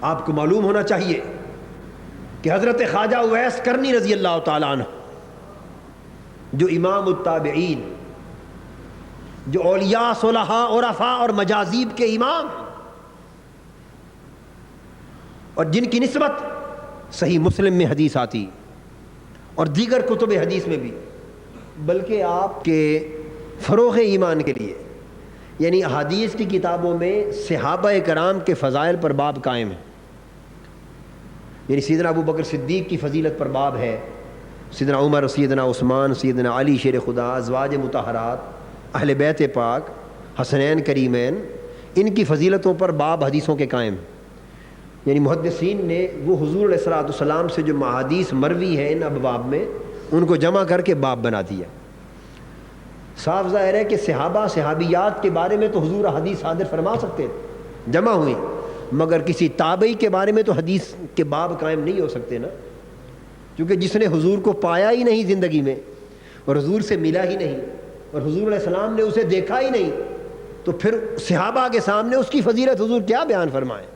آپ کو معلوم ہونا چاہیے کہ حضرت خواجہ اویس کرنی رضی اللہ تعالیٰ عنہ، جو امام التابعین، جو اولیاء صلحاء عرفاء اور مجاذیب کے امام، اور جن کی نسبت صحیح مسلم میں حدیث آتی اور دیگر کتب حدیث میں بھی، بلکہ آپ کے فروغ ایمان کے لیے یعنی احادیث کی کتابوں میں صحابہ کرام کے فضائل پر باب قائم ہے، یعنی سیدنا ابو بکر صدیق کی فضیلت پر باب ہے، سیدنا عمر، سیدنا عثمان، سیدنا علی شیر خدا، ازواج مطہرات، اہل بیت پاک، حسنین کریمین، ان کی فضیلتوں پر باب حدیثوں کے قائم، یعنی محدثین نے وہ حضور علیہ الصلوۃ والسلام سے جو احادیث مروی ہیں ان ابواب میں ان کو جمع کر کے باب بنا دیا۔ صاف ظاہر ہے کہ صحابہ صحابیات کے بارے میں تو حضور حدیث صادر فرما سکتے تھے، جمع ہوئی، مگر کسی تابعی کے بارے میں تو حدیث کے باب قائم نہیں ہو سکتے نا، کیونکہ جس نے حضور کو پایا ہی نہیں زندگی میں اور حضور سے ملا ہی نہیں اور حضور علیہ السلام نے اسے دیکھا ہی نہیں، تو پھر صحابہ کے سامنے اس کی فضیلت حضور کیا بیان فرمائیں؟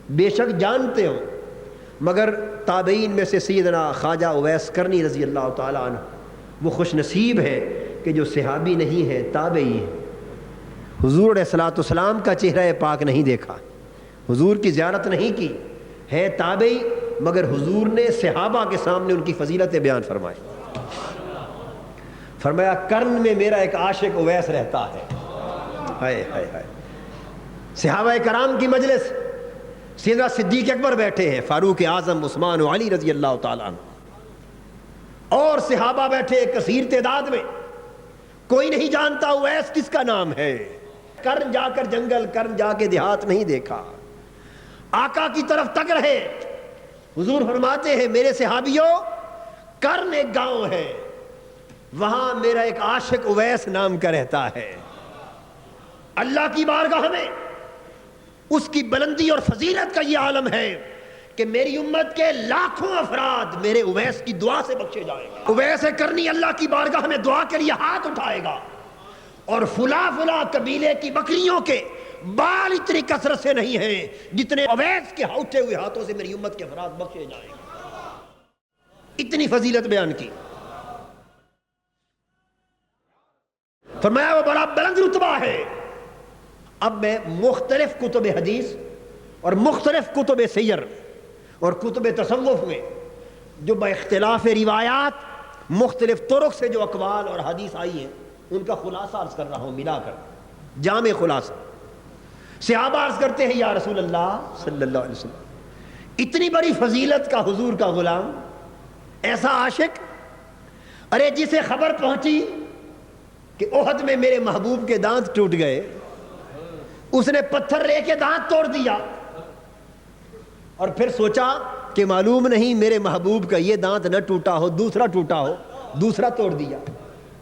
بے شک جانتے ہوں، مگر تابعین میں سے سیدنا خواجہ اویس کرنی رضی اللہ تعالیٰ عنہ وہ خوش نصیب ہے کہ جو صحابی نہیں ہے، تابعی ہے، حضور علیہ الصلوۃ والسلام کا چہرہ پاک نہیں دیکھا، حضور کی زیارت نہیں کی، ہے تابعی، مگر حضور نے صحابہ کے سامنے ان کی فضیلتیں بیان فرمائی۔ فرمایا کرن میں میرا ایک عاشق اویس رہتا ہے، ہائے ہائے ہائے۔ صحابہ کرام کی مجلس، سیدنا صدیق اکبر بیٹھے ہیں، فاروق اعظم، عثمان و علی رضی اللہ تعالیٰ عنہ، اور صحابہ بیٹھے کثیر تعداد میں، کوئی نہیں جانتا اویس کس کا نام ہے، کرن جا کر جنگل، کرن جا کے دیہات نہیں دیکھا، آقا کی طرف تک رہے۔ حضور فرماتے ہیں میرے صحابیوں، کرن ایک گاؤں ہے، وہاں میرا ایک عاشق اویس نام کا رہتا ہے، اللہ کی بارگاہ میں اس کی بلندی اور فضیلت کا یہ عالم ہے کہ میری امت کے لاکھوں افراد میرے اویس کی دعا سے بخشے جائیں گے۔ اویس کرنی اللہ کی بارگاہ میں دعا کے لیے ہاتھ اٹھائے گا اور فلاں فلاں قبیلے کی بکریوں کے بال اتنی کثرت سے نہیں ہیں جتنے اویس کے اٹھے ہوئے ہاتھوں سے میری امت کے افراد بخشے جائیں گے، اتنی فضیلت بیان کی۔ فرمایا وہ بڑا بلند رتبہ ہے۔ اب میں مختلف کتب حدیث اور مختلف کتب سیر اور کتب تصوف میں جو باختلاف روایات مختلف طرق سے جو اقوال اور حدیث آئی ہیں ان کا خلاصہ عرض کر رہا ہوں، ملا کر جامع خلاصہ۔ صحابہ عرض کرتے ہیں یا رسول اللہ صلی اللہ علیہ وسلم، اتنی بڑی فضیلت کا حضور کا غلام، ایسا عاشق، ارے جسے خبر پہنچی کہ احد میں میرے محبوب کے دانت ٹوٹ گئے، اس نے پتھر لے کے دانت توڑ دیا اور پھر سوچا کہ معلوم نہیں میرے محبوب کا یہ دانت نہ ٹوٹا ہو، دوسرا ٹوٹا ہو، دوسرا توڑ دیا،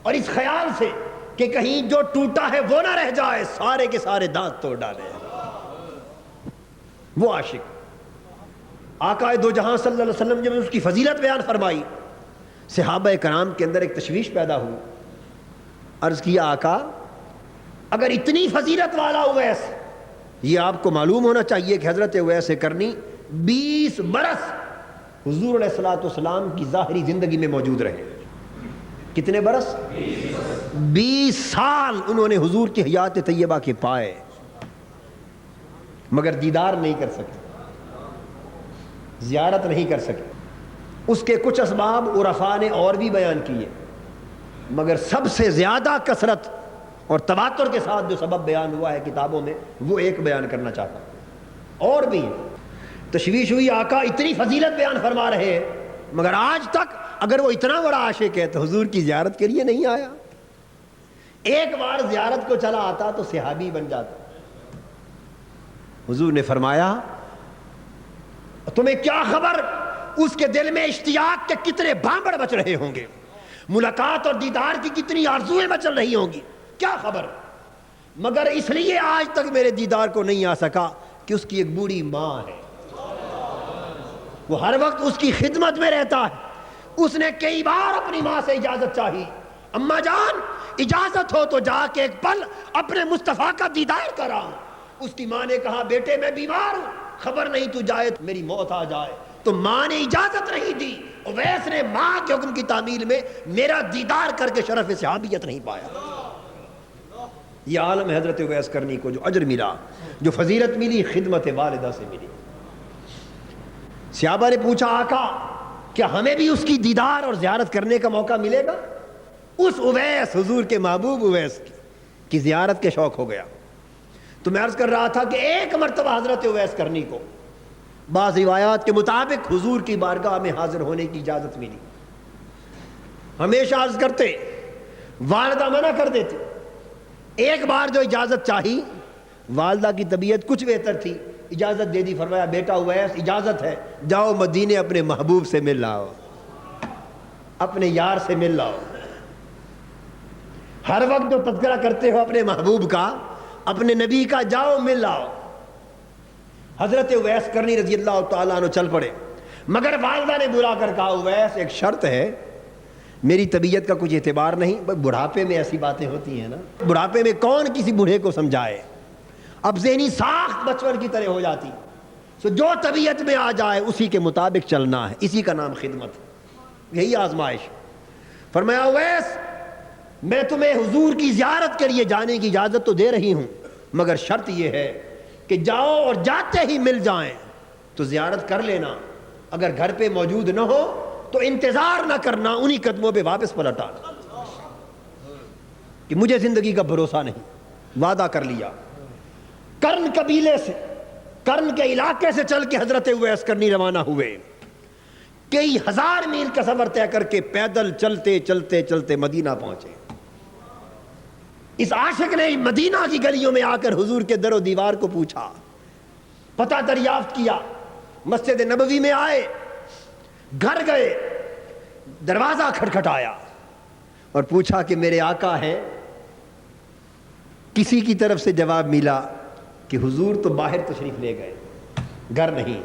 اور اس خیال سے کہ کہیں جو ٹوٹا ہے وہ نہ رہ جائے، سارے کے سارے دانت توڑ ڈالے۔ وہ عاشق آقا دو جہاں صلی اللہ علیہ وسلم جب اس کی فضیلت بیان فرمائی، صحابہ کرام کے اندر ایک تشویش پیدا ہوئی، عرض کیا آقا اگر اتنی فضیلت والا اویس، یہ آپ کو معلوم ہونا چاہیے کہ حضرت اویس کرنی 20 برس حضور علیہ الصلوۃ والسلام کی ظاہری زندگی میں موجود رہے۔ کتنے برس؟ 20 سال انہوں نے حضور کی حیات طیبہ کے پائے، مگر دیدار نہیں کر سکے، زیارت نہیں کر سکے۔ اس کے کچھ اسباب عرفاء نے اور بھی بیان کیے، مگر سب سے زیادہ کثرت اور تواتر کے ساتھ جو سبب بیان ہوا ہے کتابوں میں وہ ایک بیان کرنا چاہتا ہوں۔ اور بھی تشویش ہوئی، آقا اتنی فضیلت بیان فرما رہے ہیں مگر آج تک اگر وہ اتنا بڑا عاشق ہے تو حضور کی زیارت کے لیے نہیں آیا۔ ایک بار زیارت کو چلا آتا تو صحابی بن جاتا۔ حضور نے فرمایا تمہیں کیا خبر اس کے دل میں اشتیاق کے کتنے بھانبڑ بچ رہے ہوں گے، ملاقات اور دیدار کی کتنی آرزویں مچل رہی ہوں گی، کیا خبر، مگر اس لیے آج تک میرے دیدار کو نہیں آ سکا کہ اس کی ایک بوڑھی ماں ہے، وہ ہر وقت اس کی خدمت میں رہتا ہے۔ اس نے کئی بار اپنی ماں سے اجازت چاہی، اماں جان اجازت ہو تو جا کے ایک پل اپنے مصطفیٰ کا دیدار کراؤں۔ اس کی ماں نے کہا بیٹے میں بیمار ہوں، خبر نہیں تو جائے تو میری موت آ جائے. تو ماں نے اجازت نہیں دی. اویس نے ماں کے حکم کی تعمیل میں میرا دیدار کر کے شرف صحابیت نہیں پایا. یہ عالم ہے حضرت اویس کرنی کو جو اجر ملا, جو فضیلت ملی, خدمت والدہ سے ملی. صحابہ نے پوچھا آقا کیا ہمیں بھی اس کی دیدار اور زیارت کرنے کا موقع ملے گا؟ اس اویس, حضور کے محبوب اویس کی زیارت کے شوق ہو گیا. تو میں عرض کر رہا تھا کہ ایک مرتبہ حضرت اویس کرنی کو بعض روایات کے مطابق حضور کی بارگاہ میں حاضر ہونے کی اجازت ملی. ہمیشہ عرض کرتے, والدہ منع کر دیتے. ایک بار جو اجازت چاہی, والدہ کی طبیعت کچھ بہتر تھی, اجازت دے دی. فرمایا بیٹا اویس اجازت ہے, جاؤ مدینے اپنے محبوب سے مل لاؤ, اپنے یار سے مل لاؤ. ہر وقت جو تذکرہ کرتے ہو اپنے محبوب کا, اپنے نبی کا, جاؤ مل لاؤ. حضرت اویس کرنی رضی اللہ تعالیٰ عنہ چل پڑے, مگر والدہ نے بلا کر کہا اویس ایک شرط ہے, میری طبیعت کا کچھ اعتبار نہیں. بڑھاپے میں ایسی باتیں ہوتی ہیں نا, بڑھاپے میں کون کسی بوڑھے کو سمجھائے, اب ذہنی ساخت بچپن کی طرح ہو جاتی. سو جو طبیعت میں آ جائے اسی کے مطابق چلنا ہے, اسی کا نام خدمت, یہی آزمائش. فرمایا اویس میں تمہیں حضور کی زیارت کے لیے جانے کی اجازت تو دے رہی ہوں, مگر شرط یہ ہے کہ جاؤ اور جاتے ہی مل جائیں تو زیارت کر لینا, اگر گھر پہ موجود نہ ہو تو انتظار نہ کرنا, انہی قدموں پہ واپس پلٹ آنا, کہ مجھے زندگی کا بھروسہ نہیں. وعدہ کر لیا. کرن قبیلے سے, کرن کے علاقے سے چل کے حضرت اویس کرنی روانہ ہوئے. کئی ہزار میل کا سفر طے کر کے پیدل چلتے چلتے چلتے مدینہ پہنچے. اس عاشق نے مدینہ کی گلیوں میں آ کر حضور کے در و دیوار کو پوچھا, پتہ دریافت کیا. مسجد نبوی میں آئے, گھر گئے, دروازہ کھٹکھٹایا اور پوچھا کہ میرے آقا ہیں؟ کسی کی طرف سے جواب ملا کہ حضور تو باہر تشریف لے گئے, گھر نہیں.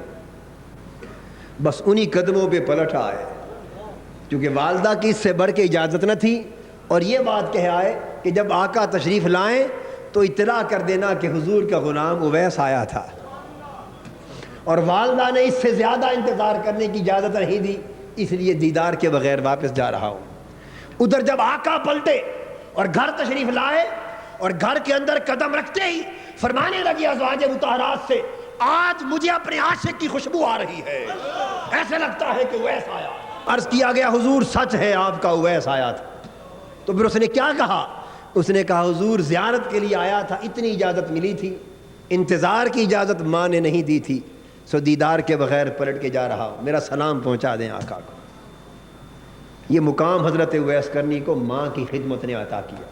بس انہی قدموں پہ پلٹ آئے, کیونکہ والدہ کی اس سے بڑھ کے اجازت نہ تھی, اور یہ بات کہہ آئے کہ جب آقا تشریف لائیں تو اطلاع کر دینا کہ حضور کا غلام اویس آیا تھا. اور والدہ نے اس سے زیادہ انتظار کرنے کی اجازت نہیں دی, اس لیے دیدار کے بغیر واپس جا رہا ہوں. ادھر جب آقا پلٹے اور گھر تشریف لائے, اور گھر کے اندر قدم رکھتے ہی فرمانے لگی ازواج مطہرات سے, آج مجھے اپنے عاشق کی خوشبو آ رہی ہے, ایسے لگتا ہے کہ اویس آیا. عرض کیا گیا حضور سچ ہے آپ کا اویس آیا تھا. تو پھر اس نے کیا کہا؟ اس نے کہا حضور زیارت کے لیے آیا تھا, اتنی اجازت ملی تھی, انتظار کی اجازت ماں نے نہیں دی تھی, سو دیدار کے بغیر پلٹ کے جا رہا ہوں, میرا سلام پہنچا دیں آقا کو. یہ مقام حضرت اویس کرنی کو ماں کی خدمت نے عطا کیا.